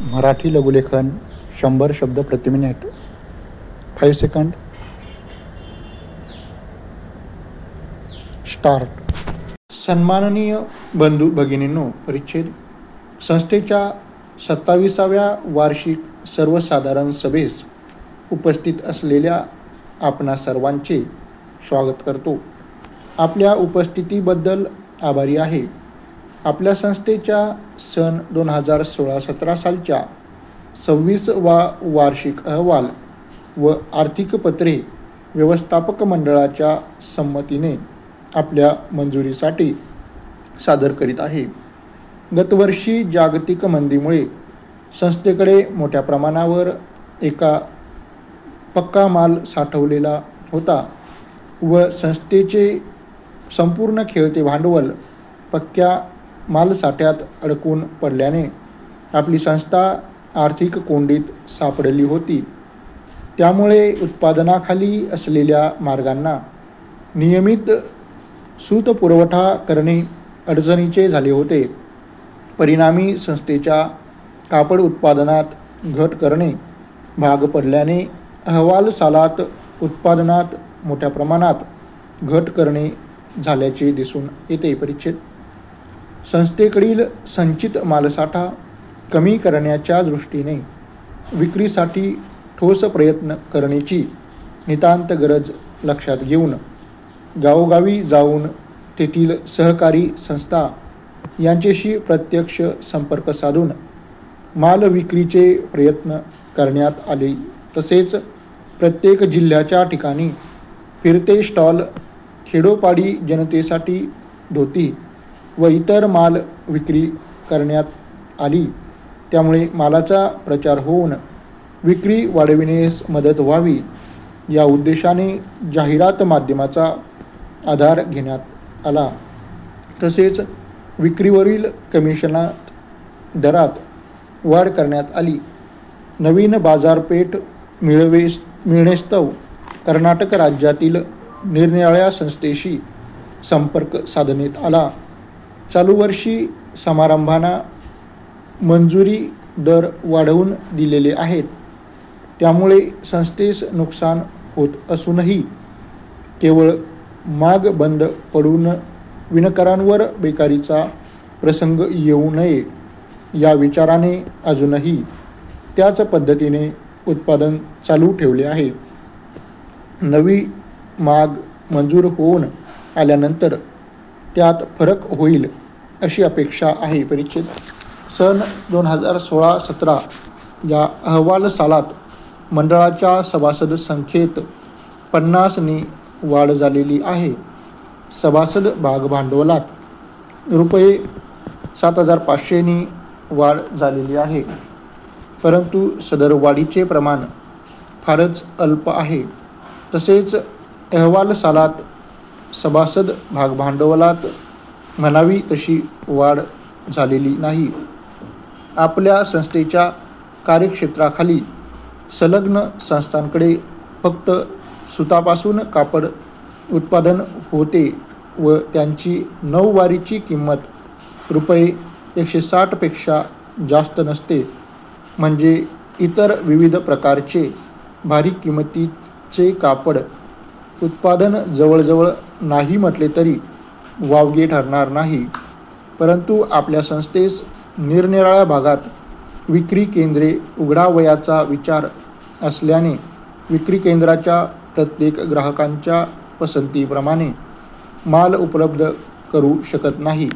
मराठी लघुलेखन 100 शब्द प्रति minute. 5 second. Start. सन्माननीय बंधू भगिनींनो, परिच्छेद. संस्थेच्या 27व्या वार्षिक सर्वसाधारण सभेस उपस्थित असलेल्या आपणा सर्वांचे स्वागत करतो. आपल्या उपस्थितीबद्दल आभारी आहे. आपल्या संस्थेच्या सन 2016-17 सालच्या 26वा वार्षिक अहवाल व आर्थिक पत्रे व्यवस्थापक मंडळाच्या संमतीने आपल्या मंजुरीसाठी सादर करीत आहे. गतवर्षी जागतिक मंदीमुळे संस्थेकडे मोठ्या प्रमाणावर एका पक्का माल साठवलेला होता व संस्थेचे संपूर्ण खेळते भांडवल पक्क्या मालसाठ्यात अडकून पडल्याने आपली संस्था आर्थिक कोंडीत सापडली होती. त्यामुळे उत्पादनाखाली असलेल्या मार्गांना नियमित सूतपुरवठा करणे अडचणीचे झाले होते. परिणामी संस्थेच्या कापड उत्पादनात घट करणे भाग पडल्याने अहवाल सालात उत्पादनात मोठ्या प्रमाणात घट करणे झाल्याचे दिसून येते. परिच्छेद. संस्थेकडील संचित मालसाठा कमी करण्याच्या दृष्टीने विक्रीसाठी ठोस प्रयत्न करण्याची नितांत गरज लक्षात घेऊन गावोगावी जाऊन तेथील सहकारी संस्था यांच्याशी प्रत्यक्ष संपर्क साधून माल विक्रीचे प्रयत्न करण्यात आले. तसेच प्रत्येक जिल्ह्याच्या ठिकाणी फिरते स्टॉल, खेडोपाडी जनतेसाठी धोती व इतर माल विक्री करण्यात आली. त्यामुळे मालाचा प्रचार होऊन विक्री वाढविण्यास मदत व्हावी या उद्देशाने जाहिरात माध्यमाचा आधार घेण्यात आला. तसेच विक्रीवरील कमिशनात दरात वाढ करण्यात आली. नवीन बाजारपेठ मिळणेस्तव कर्नाटक राज्यातील निरनिराळ्या संस्थेशी संपर्क साधण्यात आला. चालू वर्षी समारंभांना मंजुरी दर वाढवून दिलेले आहेत. त्यामुळे संस्थेस नुकसान होत असूनही केवळ माग बंद पडून विणकरांवर बेकारीचा प्रसंग येऊ नये या विचाराने अजूनही त्याच पद्धतीने उत्पादन चालू ठेवले आहे. नवी माग मंजूर होऊन आल्यानंतर त्यात फरक होईल अशी अपेक्षा आहे. परिच्छेद. सन 2016-17 या अहवाल सालात मंडळाच्या सभासद संख्येत 50 वाढ झालेली आहे. सभासद भाग भांडवलात रुपये 7,500 वाढ झालेली आहे. परंतु सदर वाढीचे प्रमाण फारच अल्प आहे. तसेच अहवाल सालात सभासद भाग भांडवलात म्हणावी तशी वाढ झालेली नाही. आपल्या संस्थेच्या कार्यक्षेत्राखाली संलग्न संस्थांकडे फक्त सुतापासून कापड उत्पादन होते व त्यांची नऊवारीची किंमत रुपये 160 पेक्षा जास्त नसते. म्हणजे इतर विविध प्रकारचे भारी किमतीचे कापड उत्पादन जवळजवळ नाही म्हटले तरी वावगे ठरणार नाही. परंतु आपल्या संस्थेस निरनिराळ्या भागात विक्री केंद्रे उघडावयाचा विचार असल्याने विक्री केंद्राच्या प्रत्येक ग्राहकांच्या पसंतीप्रमाणे माल उपलब्ध करू शकत नाही.